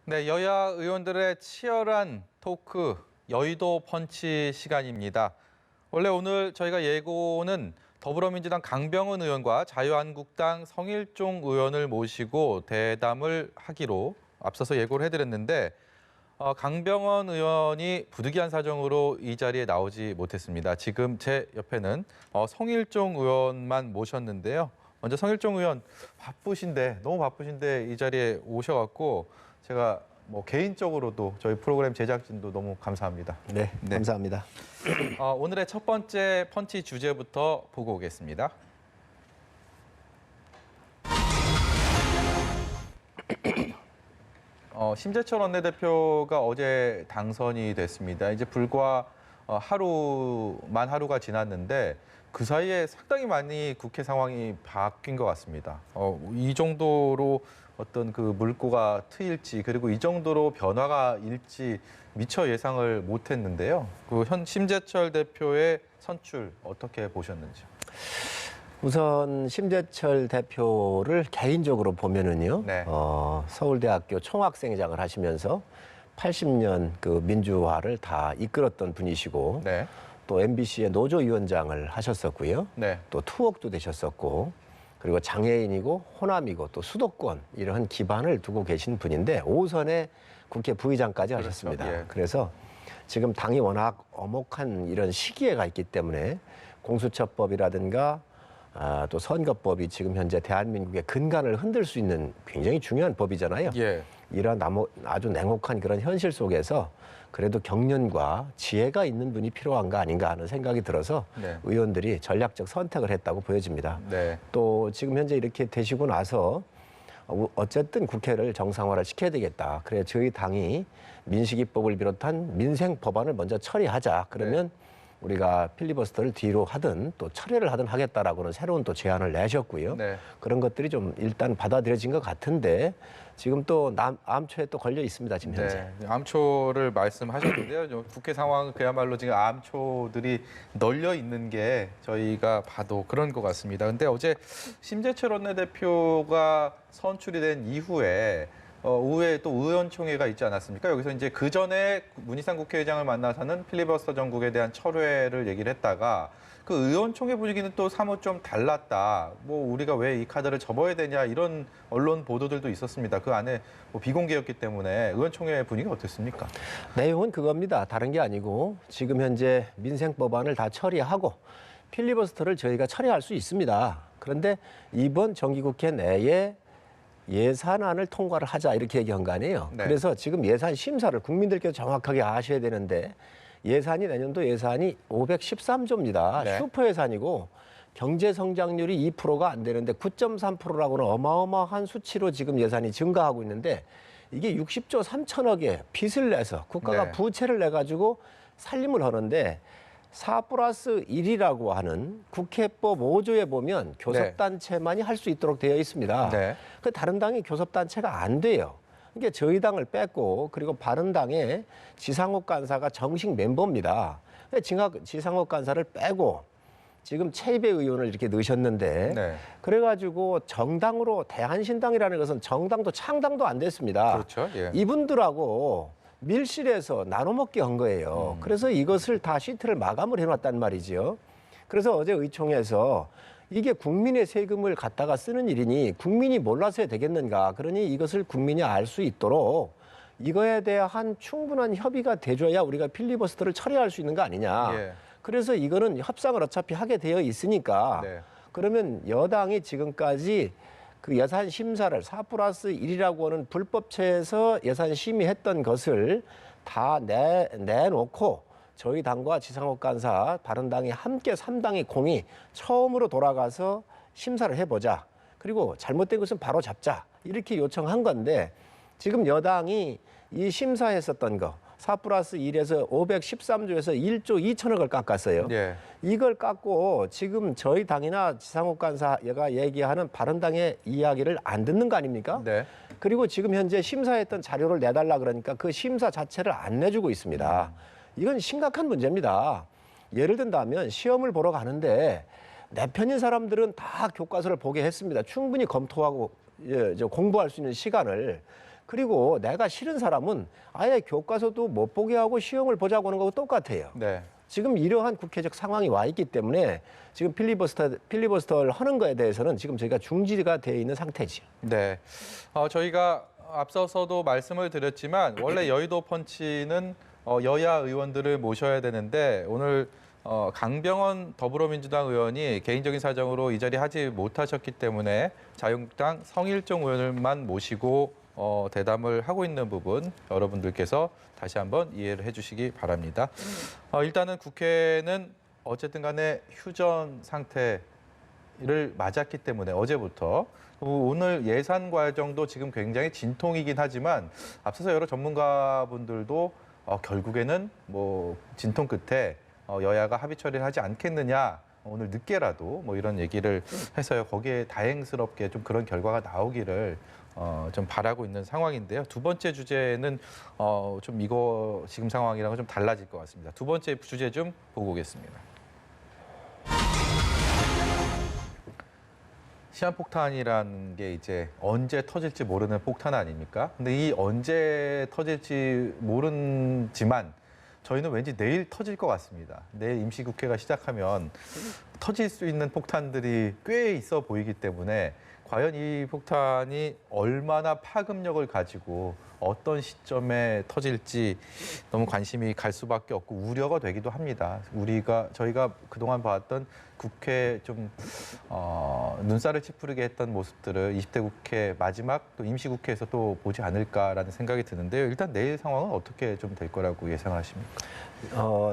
네, 여야 의원들의 치열한 토크, 여의도 펀치 시간입니다. 원래 오늘 저희가 예고는 더불어민주당 강병훈 의원과 자유한국당 성일종 의원을 모시고 대담을 하기로 앞서서 예고를 해드렸는데 강병원 의원이 부득이한 사정으로 이 자리에 나오지 못했습니다. 지금 제 옆에는 성일종 의원만 모셨는데요. 먼저 성일종 의원 너무 바쁘신데 이 자리에 오셔갖고 제가 개인적으로도 저희 프로그램 제작진도 너무 감사합니다. 네, 감사합니다. 오늘의 첫 번째 펀치 주제부터 보고 오겠습니다. 심재철 원내대표가 어제 당선이 됐습니다. 이제 불과 하루가 지났는데 그 사이에 상당히 많이 국회 상황이 바뀐 것 같습니다. 이 정도로 어떤 그 물꼬가 트일지 그리고 이 정도로 변화가 일지 미처 예상을 못했는데요. 그 심재철 대표의 선출 어떻게 보셨는지요? 우선 심재철 대표를 개인적으로 보면은요. 네. 서울대학교 총학생회장을 하시면서 80년 그 민주화를 다 이끌었던 분이시고 네. 또 MBC의 노조위원장을 하셨었고요. 네. 또 투옥도 되셨었고 그리고 장애인이고 호남이고 또 수도권 이런 기반을 두고 계신 분인데 5선의 국회 부의장까지 하셨습니다. 그렇죠. 예. 그래서 지금 당이 워낙 엄혹한 이런 시기에가 있기 때문에 공수처법이라든가 또 선거법이 지금 현재 대한민국의 근간을 흔들 수 있는 굉장히 중요한 법이잖아요. 예. 이런 아주 냉혹한 그런 현실 속에서 그래도 경륜과 지혜가 있는 분이 필요한 거 아닌가 하는 생각이 들어서 네. 의원들이 전략적 선택을 했다고 보여집니다. 네. 또 지금 현재 이렇게 되시고 나서 어쨌든 국회를 정상화를 시켜야 되겠다. 그래 저희 당이 민식이법을 비롯한 민생 법안을 먼저 처리하자. 그러면 우리가 필리버스터를 뒤로 하든 또 철회를 하든 하겠다라고는 새로운 또 제안을 내셨고요. 네. 그런 것들이 좀 일단 받아들여진 것 같은데 지금 또 암초에 또 걸려 있습니다. 지금 현재. 네, 암초를 말씀하셨는데요. 국회 상황은 그야말로 지금 암초들이 널려 있는 게 저희가 봐도 그런 것 같습니다. 근데 어제 심재철 원내대표가 선출이 된 이후에 오후에 또 의원총회가 있지 않았습니까? 여기서 이제 그 전에 문희상 국회의장을 만나서는 필리버스터 정국에 대한 철회를 얘기를 했다가 그 의원총회 분위기는 또 사뭇 좀 달랐다. 우리가 왜 이 카드를 접어야 되냐 이런 언론 보도들도 있었습니다. 그 안에 비공개였기 때문에 의원총회 분위기가 어땠습니까? 내용은 그겁니다. 다른 게 아니고 지금 현재 민생 법안을 다 처리하고 필리버스터를 저희가 처리할 수 있습니다. 그런데 이번 정기국회 내에 예산안을 통과를 하자 이렇게 얘기한 거 아니에요. 네. 그래서 지금 예산 심사를 국민들께서 정확하게 아셔야 되는데 예산이 내년도 예산이 513조입니다. 네. 슈퍼 예산이고 경제 성장률이 2%가 안 되는데 9.3%라고는 어마어마한 수치로 지금 예산이 증가하고 있는데 이게 60조 3천억의 빚을 내서 국가가 네. 부채를 내가지고 살림을 하는데 4+1이라고 하는 국회법 5조에 보면 교섭단체만이 할 수 있도록 되어 있습니다. 네. 그 다른 당이 교섭단체가 안 돼요. 그러니까 저희 당을 뺐고 그리고 바른당의 지상욱 간사가 정식 멤버입니다. 지상욱 간사를 빼고 지금 최이배 의원을 이렇게 넣으셨는데 네. 그래가지고 정당으로 대한신당이라는 것은 정당도 창당도 안 됐습니다. 그렇죠. 예. 이분들하고 밀실에서 나눠먹기 한 거예요. 그래서 이것을 다 시트를 마감을 해놨단 말이지요. 그래서 어제 의총에서 이게 국민의 세금을 갖다가 쓰는 일이니 국민이 몰라서 해야 되겠는가. 그러니 이것을 국민이 알 수 있도록 이거에 대한 충분한 협의가 돼줘야 우리가 필리버스터를 처리할 수 있는 거 아니냐. 예. 그래서 이거는 협상을 어차피 하게 되어 있으니까 네. 그러면 여당이 지금까지 그 예산 심사를 4+1이라고 하는 불법체에서 예산 심의했던 것을 다 내놓고 저희 당과 지상욱 간사 바른당이 함께 3당이 공이 처음으로 돌아가서 심사를 해보자. 그리고 잘못된 것은 바로 잡자. 이렇게 요청한 건데 지금 여당이 이 심사했었던 거 4+1에서 513조에서 1조 2천억을 깎았어요. 예. 이걸 깎고 지금 저희 당이나 지상욱 간사가 얘기하는 바른당의 이야기를 안 듣는 거 아닙니까? 네. 그리고 지금 현재 심사했던 자료를 내달라 그러니까 그 심사 자체를 안 내주고 있습니다. 이건 심각한 문제입니다. 예를 든다면 시험을 보러 가는데 내 편인 사람들은 다 교과서를 보게 했습니다. 충분히 검토하고 공부할 수 있는 시간을. 그리고 내가 싫은 사람은 아예 교과서도 못 보게 하고 시험을 보자고 하는 거하고 똑같아요. 네. 지금 이러한 국회적 상황이 와 있기 때문에 지금 필리버스터를 하는 거에 대해서는 지금 저희가 중지가 돼 있는 상태지요. 네. 저희가 앞서서도 말씀을 드렸지만 원래 여의도 펀치는 여야 의원들을 모셔야 되는데 오늘 강병원 더불어민주당 의원이 개인적인 사정으로 이 자리에 하지 못하셨기 때문에 자유한국당 성일종 의원을만 모시고 대담을 하고 있는 부분 여러분들께서 다시 한번 이해를 해주시기 바랍니다. 일단은 국회는 어쨌든 간에 휴전 상태를 맞았기 때문에 어제부터 오늘 예산 과정도 지금 굉장히 진통이긴 하지만 앞서서 여러 전문가분들도 결국에는 뭐 진통 끝에 여야가 합의 처리를 하지 않겠느냐 오늘 늦게라도 뭐 이런 얘기를 해서요 거기에 다행스럽게 좀 그런 결과가 나오기를 좀 바라고 있는 상황인데요. 두 번째 주제는 좀 이거 지금 상황이랑은 좀 달라질 것 같습니다. 두 번째 주제 좀 보고 오겠습니다. 시한폭탄이라는 게 이제 언제 터질지 모르는 폭탄 아닙니까? 근데 이 언제 터질지 모르지만 저희는 왠지 내일 터질 것 같습니다. 내일 임시국회가 시작하면 터질 수 있는 폭탄들이 꽤 있어 보이기 때문에 과연 이 폭탄이 얼마나 파급력을 가지고 어떤 시점에 터질지 너무 관심이 갈 수밖에 없고 우려가 되기도 합니다. 저희가 그동안 봤던 국회 좀 눈살을 찌푸리게 했던 모습들을 20대 국회 마지막 또 임시국회에서 또 보지 않을까라는 생각이 드는데요. 일단 내일 상황은 어떻게 좀 될 거라고 예상하십니까?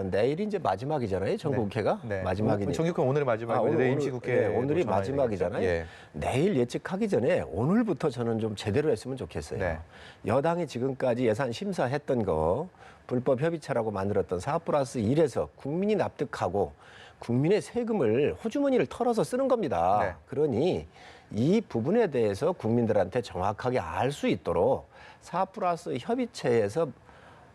내일이 이제 마지막이잖아요. 정국회가 네. 마지막이니. 정국회 오늘이 마지막이고 내일 임시국회 오늘이 마지막이잖아요. 예. 내일 예측하기 전에 오늘부터 저는 좀 제대로 했으면 좋겠어요. 네. 여당이 지금까지 예산 심사했던 거 불법 협의체라고 만들었던 4+1에서 국민이 납득하고 국민의 세금을 호주머니를 털어서 쓰는 겁니다. 네. 그러니 이 부분에 대해서 국민들한테 정확하게 알 수 있도록 4+ 협의체에서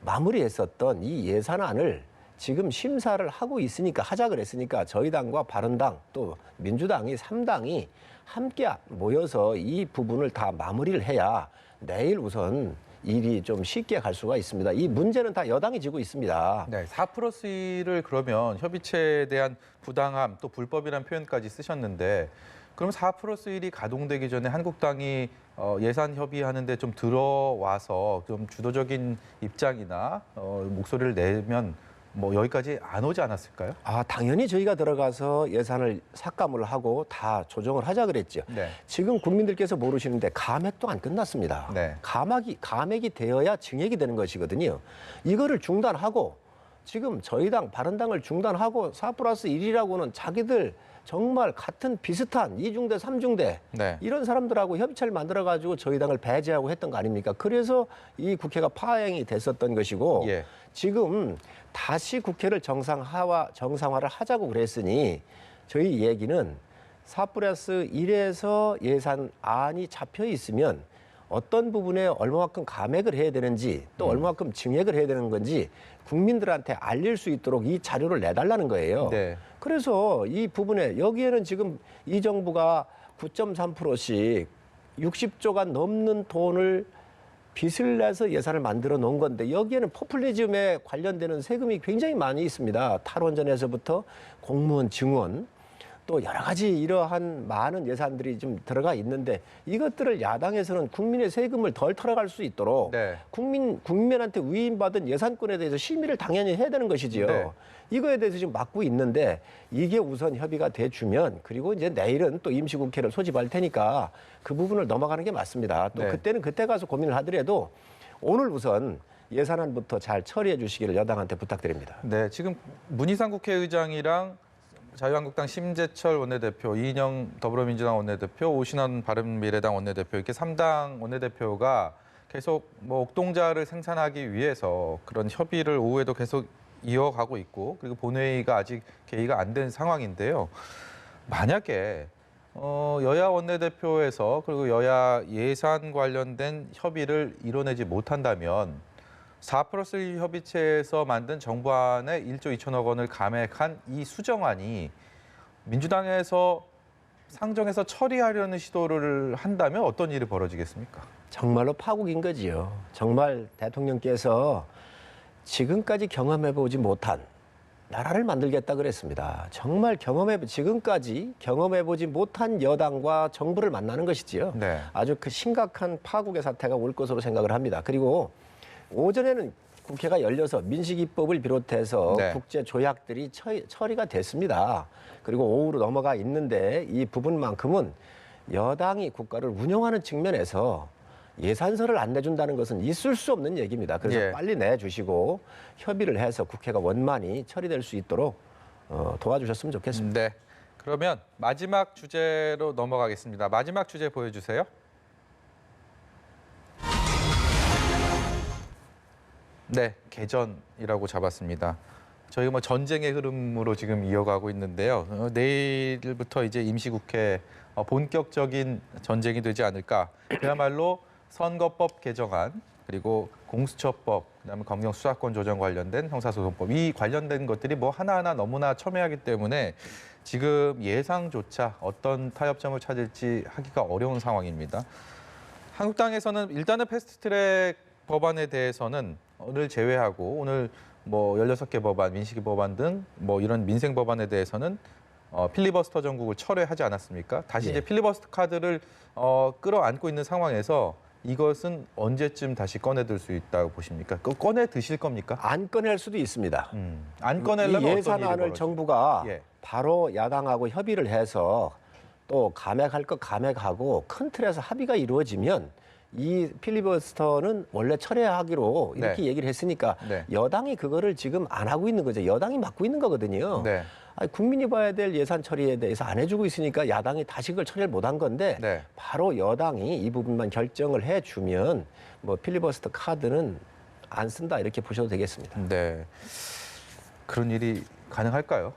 마무리했었던 이 예산안을 지금 심사를 하고 있으니까 하자 그랬으니까 저희 당과 바른당 또 민주당이 3당이 함께 모여서 이 부분을 다 마무리를 해야 내일 우선 일이 좀 쉽게 갈 수가 있습니다. 이 문제는 다 여당이 지고 있습니다. 네, 4+1을 그러면 협의체에 대한 부당함 또 불법이라는 표현까지 쓰셨는데 그럼 4+1이 가동되기 전에 한국당이 예산 협의하는데 좀 들어와서 좀 주도적인 입장이나 목소리를 내면 뭐 여기까지 안 오지 않았을까요? 당연히 저희가 들어가서 예산을 삭감을 하고 다 조정을 하자 그랬죠. 네. 지금 국민들께서 모르시는데 감액도 안 끝났습니다. 네. 감액이 되어야 증액이 되는 것이거든요. 이거를 중단하고 지금 저희 당 바른당을 중단하고 4+1이라고는 자기들 정말 같은 비슷한 2중대, 3중대 네. 이런 사람들하고 협의체를 만들어가지고 저희 당을 배제하고 했던 거 아닙니까? 그래서 이 국회가 파행이 됐었던 것이고 예. 지금 다시 국회를 정상화를 하자고 그랬으니 저희 얘기는 4+1에서 예산안이 잡혀 있으면 어떤 부분에 얼마만큼 감액을 해야 되는지 또 얼마만큼 증액을 해야 되는 건지 국민들한테 알릴 수 있도록 이 자료를 내달라는 거예요. 네. 그래서 이 부분에 여기에는 지금 이 정부가 9.3%씩 60조가 넘는 돈을 빚을 내서 예산을 만들어 놓은 건데 여기에는 포퓰리즘에 관련되는 세금이 굉장히 많이 있습니다. 탈원전에서부터 공무원 증원 또 여러 가지 이러한 많은 예산들이 좀 들어가 있는데 이것들을 야당에서는 국민의 세금을 덜 털어갈 수 있도록 네. 국민한테 위임받은 예산권에 대해서 심의를 당연히 해야 되는 것이지요. 네. 이거에 대해서 지금 막고 있는데 이게 우선 협의가 돼주면 그리고 이제 내일은 또 임시국회를 소집할 테니까 그 부분을 넘어가는 게 맞습니다. 또 네. 그때는 그때 가서 고민을 하더라도 오늘 우선 예산안부터 잘 처리해 주시기를 여당한테 부탁드립니다. 네, 지금 문희상 국회의장이랑 자유한국당 심재철 원내대표, 이인영 더불어민주당 원내대표, 오신환 바른미래당 원내대표 이렇게 3당 원내대표가 계속 뭐 옥동자를 생산하기 위해서 그런 협의를 오후에도 계속 이어가고 있고 그리고 본회의가 아직 개의가 안 된 상황인데요. 만약에 여야 원내대표에서 그리고 여야 예산 관련된 협의를 이뤄내지 못한다면 4+1 협의체에서 만든 정부안의 1조 2천억 원을 감액한 이 수정안이 민주당에서 상정해서 처리하려는 시도를 한다면 어떤 일이 벌어지겠습니까? 정말로 파국인 거지요. 정말 대통령께서 지금까지 경험해보지 못한 나라를 만들겠다 그랬습니다. 정말 지금까지 경험해보지 못한 여당과 정부를 만나는 것이지요. 네. 아주 그 심각한 파국의 사태가 올 것으로 생각을 합니다. 그리고 오전에는 국회가 열려서 민식이법을 비롯해서 네. 국제 조약들이 처리가 됐습니다. 그리고 오후로 넘어가 있는데 이 부분만큼은 여당이 국가를 운영하는 측면에서 예산서를 안 내준다는 것은 있을 수 없는 얘기입니다. 그래서 예. 빨리 내주시고 협의를 해서 국회가 원만히 처리될 수 있도록 도와주셨으면 좋겠습니다. 네. 그러면 마지막 주제로 넘어가겠습니다. 마지막 주제 보여주세요. 네, 개전이라고 잡았습니다. 저희가 뭐 전쟁의 흐름으로 지금 이어가고 있는데요. 내일부터 이제 임시국회 본격적인 전쟁이 되지 않을까. 그야말로 선거법 개정안 그리고 공수처법, 그다음에 검경 수사권 조정 관련된 형사소송법 이 관련된 것들이 뭐 하나하나 너무나 첨예하기 때문에 지금 예상조차 어떤 타협점을 찾을지 하기가 어려운 상황입니다. 한국당에서는 일단은 패스트트랙 법안에 대해서는 를 제외하고 오늘 뭐 16개 법안, 민식이 법안 등 뭐 이런 민생 법안에 대해서는 필리버스터 정국을 철회하지 않았습니까? 다시 예. 이제 필리버스터 카드를 끌어안고 있는 상황에서 이것은 언제쯤 다시 꺼내들 수 있다고 보십니까? 꺼내 드실 겁니까? 안 꺼낼 수도 있습니다. 안 꺼내려면 이 어떤 일이 예산안을 벌어질까요? 정부가 예. 바로 야당하고 협의를 해서 또 감액할 것 감액하고 큰 틀에서 합의가 이루어지면 이 필리버스터는 원래 철회하기로 이렇게 네. 얘기를 했으니까 네. 여당이 그거를 지금 안 하고 있는 거죠. 여당이 맡고 있는 거거든요. 네. 아니, 국민이 봐야 될 예산 처리에 대해서 안 해주고 있으니까 야당이 다시 그걸 처리를 못한 건데 네. 바로 여당이 이 부분만 결정을 해주면 뭐 필리버스터 카드는 안 쓴다 이렇게 보셔도 되겠습니다. 네. 그런 일이 가능할까요?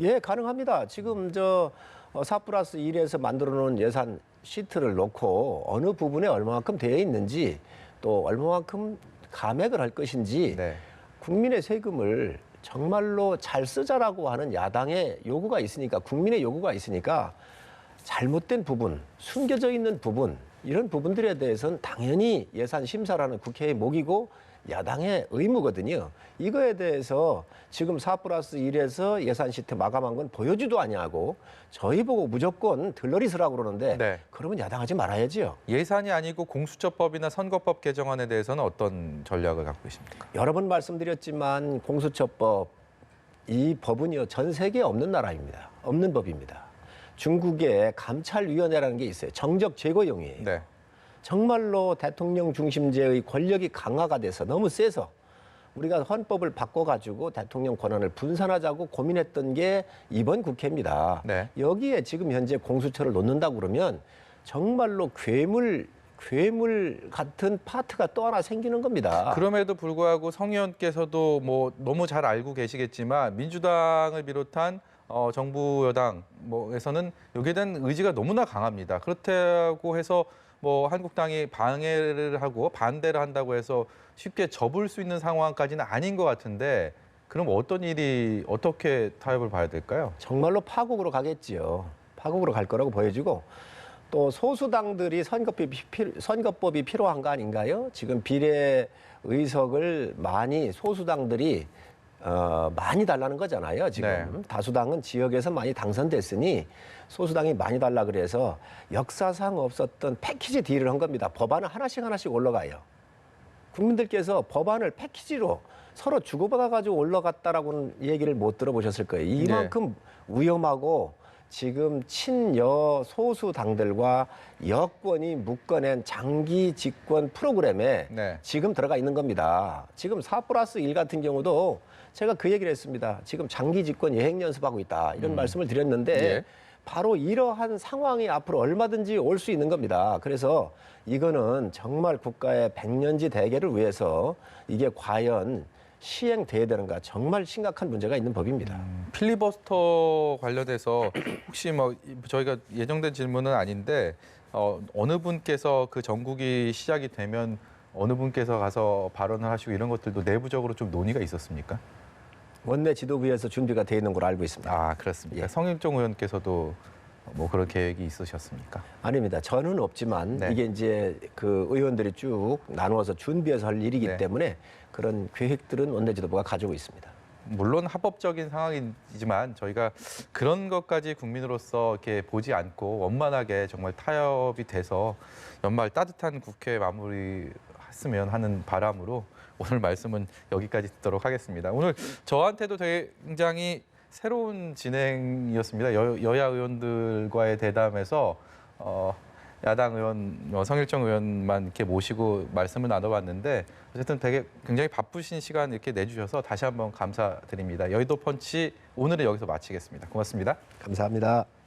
예, 가능합니다. 지금 저 4+1에서 만들어 놓은 예산 시트를 놓고 어느 부분에 얼마만큼 되어 있는지 또 얼마만큼 감액을 할 것인지 네. 국민의 세금을 정말로 잘 쓰자라고 하는 야당의 요구가 있으니까 국민의 요구가 있으니까 잘못된 부분, 숨겨져 있는 부분 이런 부분들에 대해서는 당연히 예산 심사라는 국회의 목이고 야당의 의무거든요. 이거에 대해서 지금 4+1에서 예산 시트 마감한 건 보여주도 아니하고 저희 보고 무조건 들러리 서라고 그러는데 네. 그러면 야당하지 말아야지요. 예산이 아니고 공수처법이나 선거법 개정안에 대해서는 어떤 전략을 갖고 계십니까? 여러 번 말씀드렸지만 공수처법 이 법은요 전 세계에 없는 나라입니다. 없는 법입니다. 중국에 감찰위원회라는 게 있어요. 정적 제거용이에요. 네. 정말로 대통령 중심제의 권력이 강화가 돼서 너무 세서 우리가 헌법을 바꿔가지고 대통령 권한을 분산하자고 고민했던 게 이번 국회입니다. 네. 여기에 지금 현재 공수처를 놓는다고 그러면 정말로 괴물 같은 파트가 또 하나 생기는 겁니다. 그럼에도 불구하고 성 의원께서도 뭐 너무 잘 알고 계시겠지만 민주당을 비롯한 정부 여당 뭐에서는 여기에 대한 의지가 너무나 강합니다. 그렇다고 해서 뭐 한국당이 방해를 하고 반대를 한다고 해서 쉽게 접을 수 있는 상황까지는 아닌 것 같은데 그럼 어떤 일이 어떻게 타협을 봐야 될까요? 정말로 파국으로 가겠지요. 파국으로 갈 거라고 보여지고 또 소수당들이 선거법이 필요한 거 아닌가요? 지금 비례 의석을 많이 소수당들이 많이 달라는 거잖아요. 지금 네. 다수당은 지역에서 많이 당선됐으니 소수당이 많이 달라 그래서 역사상 없었던 패키지 딜을 한 겁니다. 법안은 하나씩 올라가요. 국민들께서 법안을 패키지로 서로 주고받아 가지고 올라갔다라고는 얘기를 못 들어보셨을 거예요. 이만큼 위험하고 지금 친여 소수 당들과 여권이 묶어낸 장기 집권 프로그램에 네. 지금 들어가 있는 겁니다. 지금 4+1 같은 경우도 제가 그 얘기를 했습니다. 지금 장기 집권 예행 연습하고 있다. 이런 말씀을 드렸는데 예. 바로 이러한 상황이 앞으로 얼마든지 올 수 있는 겁니다. 그래서 이거는 정말 국가의 백년지 대계를 위해서 이게 과연 시행돼야 되는가 정말 심각한 문제가 있는 법입니다. 필리버스터 관련해서 혹시 뭐 저희가 예정된 질문은 아닌데 어느 분께서 그 정국이 시작이 되면 어느 분께서 가서 발언을 하시고 이런 것들도 내부적으로 좀 논의가 있었습니까? 원내 지도부에서 준비가 돼 있는 걸로 알고 있습니다. 아 그렇습니까? 예. 성일종 의원께서도 뭐 그런 계획이 있으셨습니까? 아닙니다. 저는 없지만 네. 이게 이제 그 의원들이 쭉 나누어서 준비해서 할 일이기 네. 때문에 그런 계획들은 원내지도부가 가지고 있습니다. 물론 합법적인 상황이지만 저희가 그런 것까지 국민으로서 이렇게 보지 않고 원만하게 정말 타협이 돼서 연말 따뜻한 국회 마무리했으면 하는 바람으로 오늘 말씀은 여기까지 듣도록 하겠습니다. 오늘 저한테도 굉장히 새로운 진행이었습니다. 여야 의원들과의 대담에서 야당 의원 성일정 의원만 이렇게 모시고 말씀을 나눠봤는데 어쨌든 굉장히 바쁘신 시간 이렇게 내주셔서 다시 한번 감사드립니다. 여의도 펀치 오늘은 여기서 마치겠습니다. 고맙습니다. 감사합니다.